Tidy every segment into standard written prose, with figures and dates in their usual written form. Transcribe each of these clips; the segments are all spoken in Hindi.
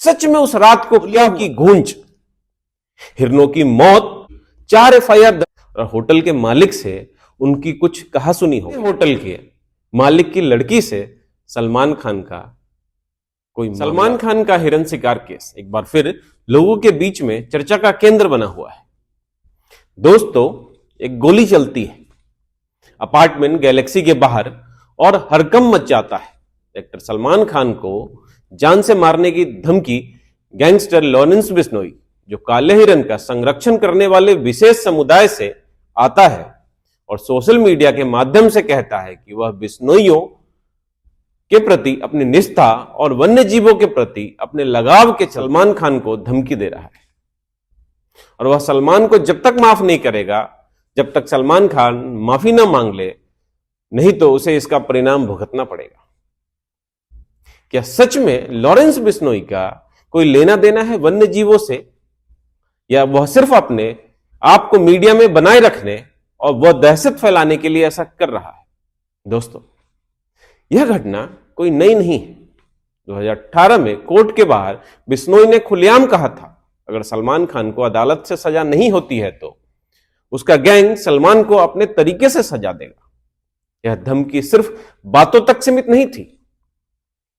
सच में उस रात को क्या की गूंज, हिरनों की मौत, 4 एफआईआर और होटल के मालिक से उनकी कुछ कहासुनी हो, होटल के मालिक की लड़की से सलमान खान का हिरन शिकार केस एक बार फिर लोगों के बीच में चर्चा का केंद्र बना हुआ है। दोस्तों, एक गोली चलती है अपार्टमेंट गैलेक्सी के बाहर और हड़कंप मच जाता है। एक्टर सलमान खान को जान से मारने की धमकी गैंगस्टर लॉरेंस बिश्नोई, जो काले हिरन का संरक्षण करने वाले विशेष समुदाय से आता है और सोशल मीडिया के माध्यम से कहता है कि वह बिश्नोइयों के प्रति अपनी निष्ठा और वन्य जीवों के प्रति अपने लगाव के सलमान खान को धमकी दे रहा है और वह सलमान को जब तक माफ नहीं करेगा, जब तक सलमान खान माफी ना मांग ले, नहीं तो उसे इसका परिणाम भुगतना पड़ेगा। क्या सच में लॉरेंस बिश्नोई का कोई लेना देना है वन्य जीवों से, या वह सिर्फ अपने आप को मीडिया में बनाए रखने और वह दहशत फैलाने के लिए ऐसा कर रहा है? दोस्तों, यह घटना कोई नई नहीं है। 2018 में कोर्ट के बाहर बिश्नोई ने खुलेआम कहा था, अगर सलमान खान को अदालत से सजा नहीं होती है तो उसका गैंग सलमान को अपने तरीके से सजा देगा। यह धमकी सिर्फ बातों तक सीमित नहीं थी।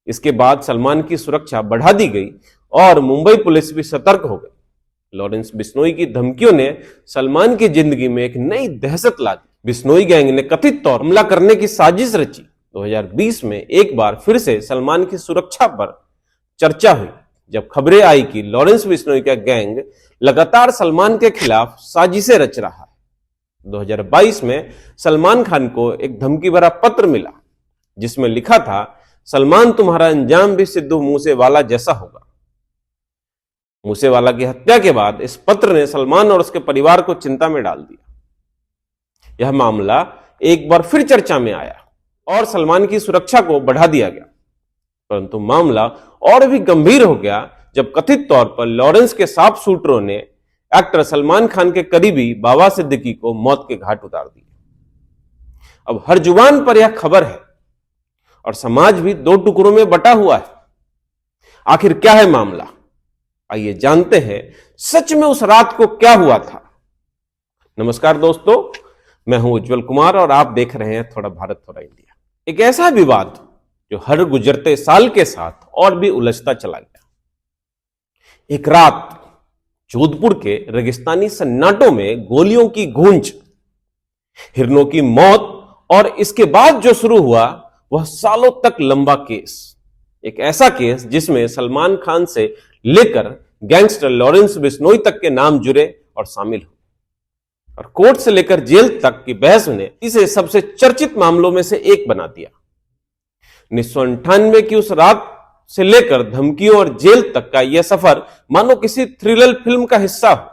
इसके बाद सलमान की सुरक्षा बढ़ा दी गई और मुंबई पुलिस भी सतर्क हो गई। लॉरेंस बिश्नोई की धमकियों ने सलमान की जिंदगी में एक नई दहशत ला दी। बिश्नोई गैंग ने कथित तौर पर हमला करने की साजिश रची। 2020 में एक बार फिर से सलमान की सुरक्षा पर चर्चा हुई, जब खबरें आई कि लॉरेंस बिश्नोई का गैंग लगातार सलमान के खिलाफ साजिशें रच रहा है। 2022 में सलमान खान को एक धमकी भरा पत्र मिला, जिसमें लिखा था, सलमान तुम्हारा अंजाम भी सिद्धू मूसेवाला जैसा होगा। मूसेवाला की हत्या के बाद इस पत्र ने सलमान और उसके परिवार को चिंता में डाल दिया। यह मामला एक बार फिर चर्चा में आया और सलमान की सुरक्षा को बढ़ा दिया गया, परंतु मामला और भी गंभीर हो गया जब कथित तौर पर लॉरेंस के साफ शूटरों ने एक्टर सलमान खान के करीबी बाबा सिद्दीकी को मौत के घाट उतार दिया। अब हर जुबान पर यह खबर है और समाज भी दो टुकड़ों में बटा हुआ है। आखिर क्या है मामला? आइए जानते हैं सच में उस रात को क्या हुआ था। नमस्कार दोस्तों, मैं हूं उज्जवल कुमार और आप देख रहे हैं थोड़ा भारत थोड़ा इंडिया। एक ऐसा विवाद जो हर गुजरते साल के साथ और भी उलझता चला गया। एक रात जोधपुर के रेगिस्तानी सन्नाटों में गोलियों की गूंज, हिरनों की मौत और इसके बाद जो शुरू हुआ वह सालों तक लंबा केस। एक ऐसा केस जिसमें सलमान खान से लेकर गैंगस्टर लॉरेंस बिश्नोई तक के नाम जुड़े और शामिल हो, और कोर्ट से लेकर जेल तक की बहस ने इसे सबसे चर्चित मामलों में से एक बना दिया। 1998 की उस रात से लेकर धमकियों और जेल तक का यह सफर मानो किसी थ्रिलर फिल्म का हिस्सा हो।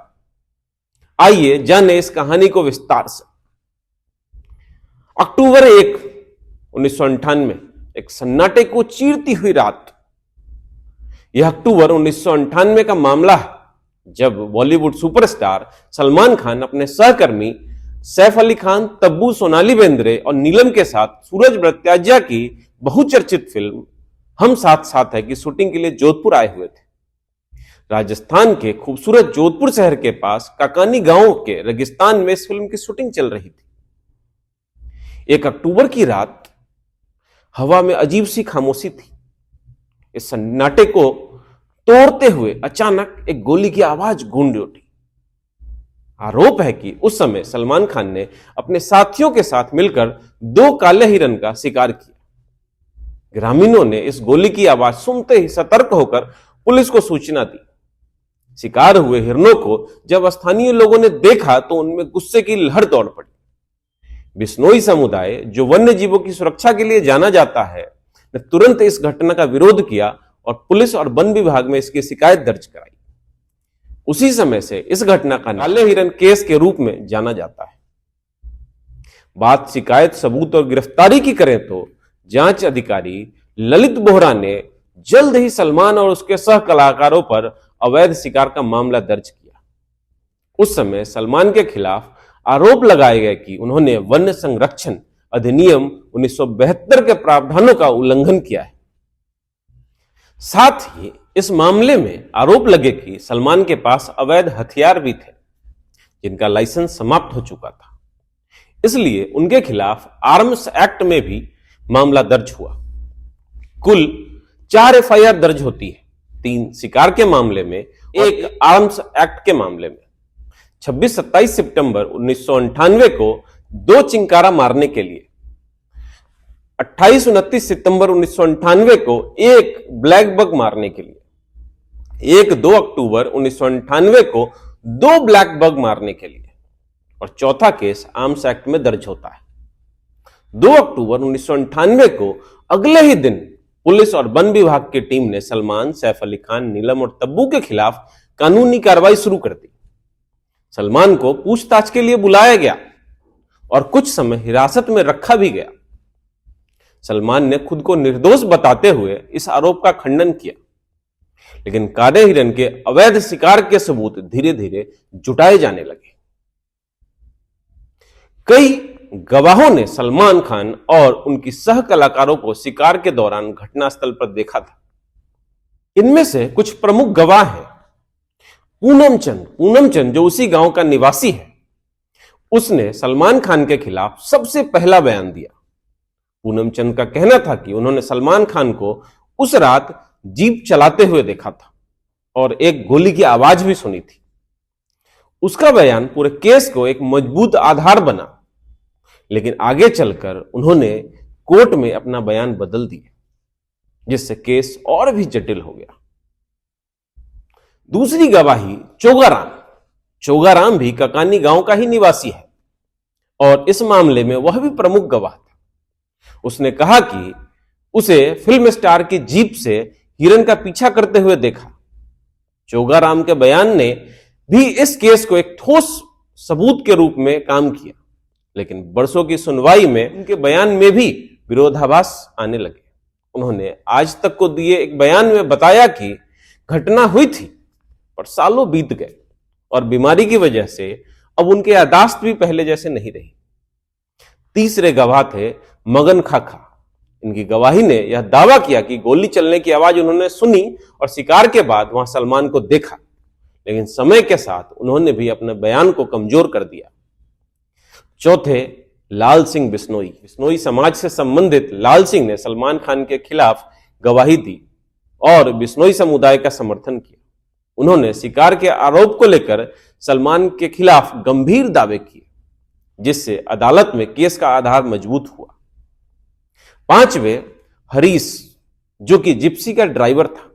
आइए जाने इस कहानी को विस्तार से। अक्टूबर 1, 1998, एक सन्नाटे को चीरती हुई रात। यह अक्टूबर 1998 का मामला है, जब बॉलीवुड सुपरस्टार सलमान खान अपने सहकर्मी सैफ अली खान, तब्बू, सोनाली बेंद्रे और नीलम के साथ सूरज बड़त्याज्या की बहुचर्चित फिल्म हम साथ साथ है की शूटिंग के लिए जोधपुर आए हुए थे। राजस्थान के खूबसूरत जोधपुर शहर के पास काकानी गांव के रेगिस्तान में इस फिल्म की शूटिंग चल रही थी। 1 अक्टूबर की रात हवा में अजीब सी खामोशी थी। इस सन्नाटे को तोड़ते हुए अचानक एक गोली की आवाज गूंज उठी। आरोप है कि उस समय सलमान खान ने अपने साथियों के साथ मिलकर 2 काले हिरन का शिकार किया। ग्रामीणों ने इस गोली की आवाज सुनते ही सतर्क होकर पुलिस को सूचना दी। शिकार हुए हिरनों को जब स्थानीय लोगों ने देखा तो उनमें गुस्से की लहर दौड़ पड़ी। बिश्नोई समुदाय, जो वन्य जीवों की सुरक्षा के लिए जाना जाता है, ने तुरंत इस घटना का विरोध किया और पुलिस और वन विभाग में इसकी शिकायत दर्ज कराई। उसी समय से इस घटना का काले हिरन केस के रूप में जाना जाता है। बात शिकायत, सबूत और गिरफ्तारी की करें तो जांच अधिकारी ललित बोहरा ने जल्द ही सलमान और उसके सह कलाकारों पर अवैध शिकार का मामला दर्ज किया। उस समय सलमान के खिलाफ आरोप लगाए गए कि उन्होंने वन्य संरक्षण अधिनियम 1972 के प्रावधानों का उल्लंघन किया है। साथ ही इस मामले में आरोप लगे कि सलमान के पास अवैध हथियार भी थे जिनका लाइसेंस समाप्त हो चुका था, इसलिए उनके खिलाफ आर्म्स एक्ट में भी मामला दर्ज हुआ। कुल 4 एफआईआर दर्ज होती है, 3 शिकार के मामले में, एक आर्म्स एक्ट के मामले में। 26-27 सितंबर 1998 को 2 चिंकारा मारने के लिए, 28-29 सितंबर 1998 को 1 ब्लैक बग मारने के लिए, 2 अक्टूबर 1998 को 2 ब्लैक बग मारने के लिए, और चौथा केस आर्म्स एक्ट में दर्ज होता है। 2 अक्टूबर 1998 को अगले ही दिन पुलिस और वन विभाग की टीम ने सलमान, सैफ अली खान, नीलम और तब्बू के खिलाफ कानूनी कार्रवाई शुरू कर दी। सलमान को पूछताछ के लिए बुलाया गया और कुछ समय हिरासत में रखा भी गया। सलमान ने खुद को निर्दोष बताते हुए इस आरोप का खंडन किया, लेकिन काले हिरन के अवैध शिकार के सबूत धीरे धीरे जुटाए जाने लगे। कई गवाहों ने सलमान खान और उनकी सह कलाकारों को शिकार के दौरान घटनास्थल पर देखा था। इनमें से कुछ प्रमुख गवाह हैं। पूनम चंद जो उसी गांव का निवासी है, उसने सलमान खान के खिलाफ सबसे पहला बयान दिया। पूनम चंद का कहना था कि उन्होंने सलमान खान को उस रात जीप चलाते हुए देखा था और एक गोली की आवाज भी सुनी थी। उसका बयान पूरे केस को एक मजबूत आधार बना, लेकिन आगे चलकर उन्होंने कोर्ट में अपना बयान बदल दिया, जिससे केस और भी जटिल हो गया। दूसरी गवाही चोगाराम भी ककानी गांव का ही निवासी है और इस मामले में वह भी प्रमुख गवाह था। उसने कहा कि उसे फिल्म स्टार की जीप से हिरन का पीछा करते हुए देखा। चोगाराम के बयान ने भी इस केस को एक ठोस सबूत के रूप में काम किया, लेकिन बरसों की सुनवाई में उनके बयान में भी विरोधाभास आने लगे। उन्होंने आज तक को दिए एक बयान में बताया कि घटना हुई थी, पर सालों बीत गए और बीमारी की वजह से अब उनके याददाश्त भी पहले जैसे नहीं रही। तीसरे गवाह थे मगन खाखा। इनकी गवाही ने यह दावा किया कि गोली चलने की आवाज उन्होंने सुनी और शिकार के बाद वहां सलमान को देखा, लेकिन समय के साथ उन्होंने भी अपने बयान को कमजोर कर दिया। चौथे लाल सिंह बिश्नोई समाज से संबंधित लाल सिंह ने सलमान खान के खिलाफ गवाही दी और बिश्नोई समुदाय का समर्थन किया। उन्होंने शिकार के आरोप को लेकर सलमान के खिलाफ गंभीर दावे किए, जिससे अदालत में केस का आधार मजबूत हुआ। पांचवें हरीश, जो कि जिप्सी का ड्राइवर था,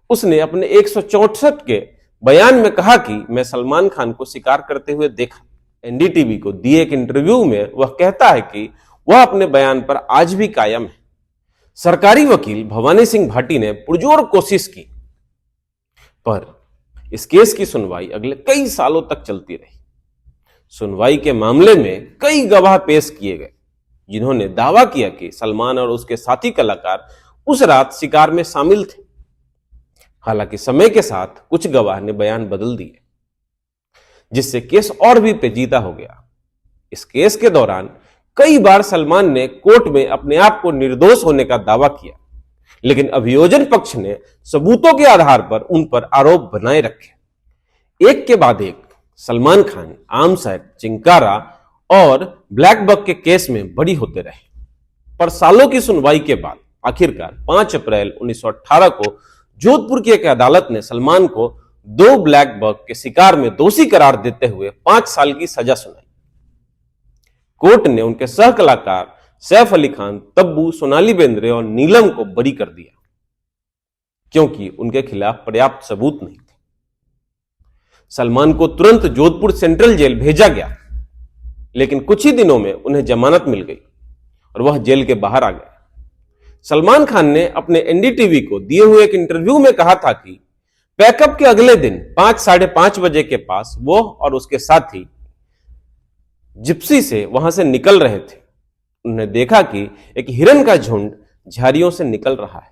उसने अपने 164 के बयान में कहा कि मैं सलमान खान को शिकार करते हुए देखा। एनडीटीवी को दिए एक इंटरव्यू में वह कहता है कि वह अपने बयान पर आज भी कायम है। सरकारी वकील भवानी सिंह भाटी ने पुरजोर कोशिश की, पर इस केस की सुनवाई अगले कई सालों तक चलती रही। सुनवाई के मामले में कई गवाह पेश किए गए, जिन्होंने दावा किया कि सलमान और उसके साथी कलाकार उस रात शिकार में शामिल थे। हालांकि समय के साथ कुछ गवाह ने बयान बदल दिए, जिससे केस और भी पेचीदा हो गया। इस केस के दौरान कई बार सलमान ने कोर्ट में अपने आप को निर्दोष होने का दावा किया, लेकिन अभियोजन पक्ष ने सबूतों के आधार पर उन पर आरोप बनाए रखे। एक के बाद एक सलमान खान आर्म्स एक्ट, चिंकारा और ब्लैक बक के केस में बरी होते रहे, पर सालों की सुनवाई के बाद आखिरकार 5 अप्रैल 1918 को जोधपुर की एक अदालत ने सलमान को 2 ब्लैक बक के शिकार में दोषी करार देते हुए 5 साल की सजा सुनाई। कोर्ट ने उनके सह कलाकार सैफ अली खान, तब्बू, सोनाली बेंद्रे और नीलम को बरी कर दिया, क्योंकि उनके खिलाफ पर्याप्त सबूत नहीं थे। सलमान को तुरंत जोधपुर सेंट्रल जेल भेजा गया, लेकिन कुछ ही दिनों में उन्हें जमानत मिल गई और वह जेल के बाहर आ गए। सलमान खान ने अपने एनडीटीवी को दिए हुए एक इंटरव्यू में कहा था कि पैकअप के अगले दिन 5, साढ़े 5 बजे के पास वो और उसके साथी जिप्सी से वहां से निकल रहे थे। उन्होंने देखा कि एक हिरन का झुंड झाड़ियों से निकल रहा है।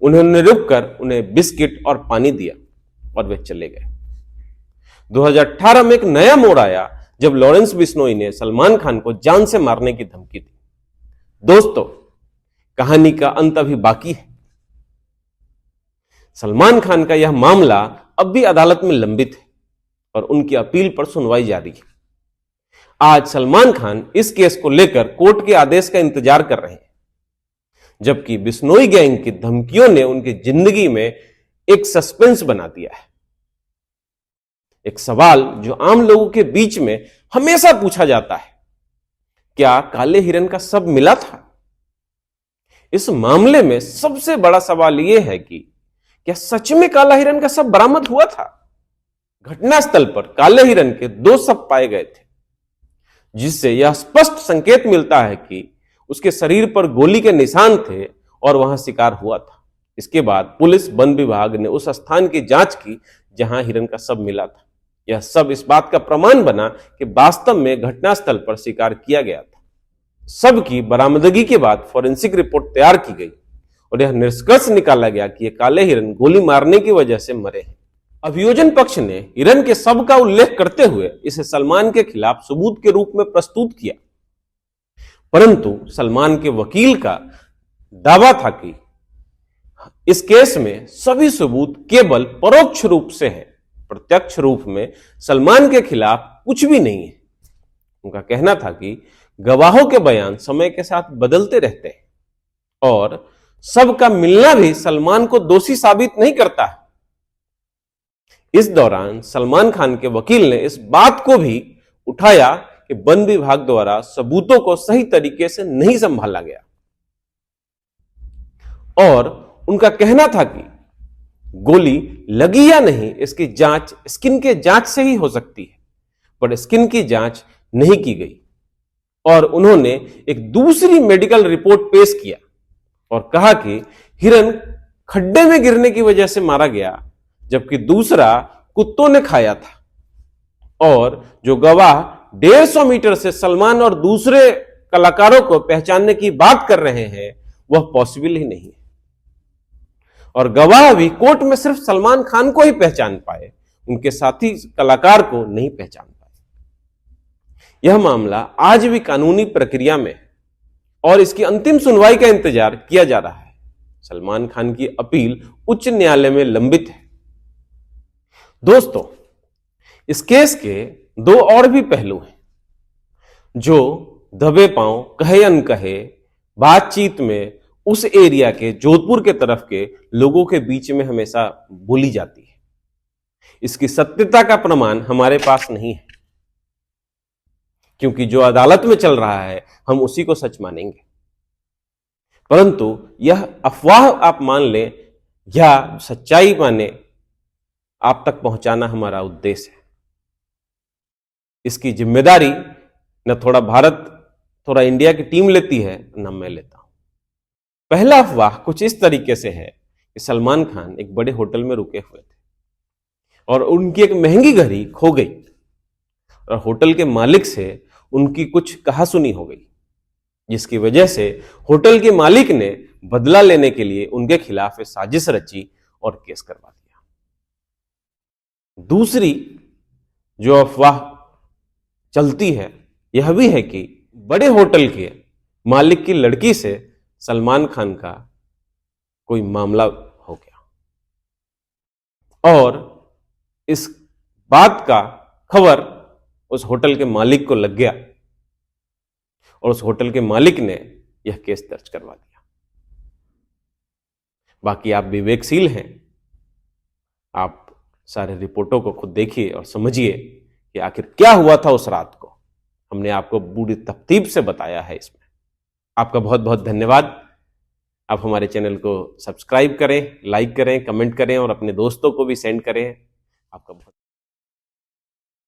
उन्होंने रुककर उन्हें बिस्किट और पानी दिया और वे चले गए। 2018 में एक नया मोड़ आया जब लॉरेंस बिश्नोई ने सलमान खान को जान से मारने की धमकी दी। दोस्तों, कहानी का अंत अभी बाकी है। सलमान खान का यह मामला अब भी अदालत में लंबित है और उनकी अपील पर सुनवाई जारी है। आज सलमान खान इस केस को लेकर कोर्ट के आदेश का इंतजार कर रहे हैं, जबकि बिश्नोई गैंग की धमकियों ने उनकी जिंदगी में एक सस्पेंस बना दिया है। एक सवाल जो आम लोगों के बीच में हमेशा पूछा जाता है, क्या काले हिरन का शव मिला था? इस मामले में सबसे बड़ा सवाल यह है कि क्या सच में काला हिरन का शव बरामद हुआ था? घटनास्थल पर काले हिरन के 2 शव पाए गए थे, जिससे यह स्पष्ट संकेत मिलता है कि उसके शरीर पर गोली के निशान थे और वहां शिकार हुआ था। इसके बाद पुलिस वन विभाग ने उस स्थान की जांच की जहां हिरन का शव मिला था। यह सब इस बात का प्रमाण बना कि वास्तव में घटनास्थल पर शिकार किया गया था। शव की बरामदगी के बाद फॉरेंसिक रिपोर्ट तैयार की गई और यह निष्कर्ष निकाला गया कि ये काले हिरन गोली मारने की वजह से मरे हैं। अभियोजन पक्ष ने हिरन के शव का उल्लेख करते हुए इसे सलमान के खिलाफ सबूत के रूप में प्रस्तुत किया, परंतु सलमान के वकील का दावा था कि इस केस में सभी सबूत केवल परोक्ष रूप से है, प्रत्यक्ष रूप में सलमान के खिलाफ कुछ भी नहीं है। उनका कहना था कि गवाहों के बयान समय के साथ बदलते रहते हैं और सबका मिलना भी सलमान को दोषी साबित नहीं करता है। इस दौरान सलमान खान के वकील ने इस बात को भी उठाया कि वन विभाग द्वारा सबूतों को सही तरीके से नहीं संभाला गया और उनका कहना था कि गोली लगी या नहीं इसकी जांच स्किन के जांच से ही हो सकती है, पर स्किन की जांच नहीं की गई और उन्होंने एक दूसरी मेडिकल रिपोर्ट पेश किया और कहा कि हिरन खड्डे में गिरने की वजह से मारा गया, जबकि दूसरा कुत्तों ने खाया था। और जो गवाह 150 मीटर से सलमान और दूसरे कलाकारों को पहचानने की बात कर रहे हैं वह पॉसिबल ही नहीं है और गवाह भी कोर्ट में सिर्फ सलमान खान को ही पहचान पाए, उनके साथी कलाकार को नहीं पहचान पाए। यह मामला आज भी कानूनी प्रक्रिया में है और इसकी अंतिम सुनवाई का इंतजार किया जा रहा है। सलमान खान की अपील उच्च न्यायालय में लंबित है। दोस्तों, इस केस के 2 और भी पहलू हैं जो दबे पांव कहे अनकहे बातचीत में उस एरिया के जोधपुर के तरफ के लोगों के बीच में हमेशा बोली जाती है। इसकी सत्यता का प्रमाण हमारे पास नहीं है, क्योंकि जो अदालत में चल रहा है हम उसी को सच मानेंगे, परंतु यह अफवाह आप मान लें या सच्चाई माने, आप तक पहुंचाना हमारा उद्देश्य है। इसकी जिम्मेदारी न थोड़ा भारत थोड़ा इंडिया की टीम लेती है, न मैं लेता हूं। पहला अफवाह कुछ इस तरीके से है कि सलमान खान एक बड़े होटल में रुके हुए थे और उनकी एक महंगी घड़ी खो गई और होटल के मालिक से उनकी कुछ कहासुनी हो गई, जिसकी वजह से होटल के मालिक ने बदला लेने के लिए उनके खिलाफ एक साजिश रची और केस करवा दिया। दूसरी जो अफवाह चलती है यह भी है कि बड़े होटल के मालिक की लड़की से सलमान खान का कोई मामला हो गया और इस बात का खबर उस होटल के मालिक को लग गया और उस होटल के मालिक ने यह केस दर्ज करवा दिया। बाकी आप विवेकशील हैं, आप सारे रिपोर्टों को खुद देखिए और समझिए कि आखिर क्या हुआ था उस रात को। हमने आपको पूरी तरतीब से बताया है इसमें। आपका बहुत बहुत धन्यवाद। आप हमारे चैनल को सब्सक्राइब करें, लाइक करें, कमेंट करें और अपने दोस्तों को भी सेंड करें। आपका बहुत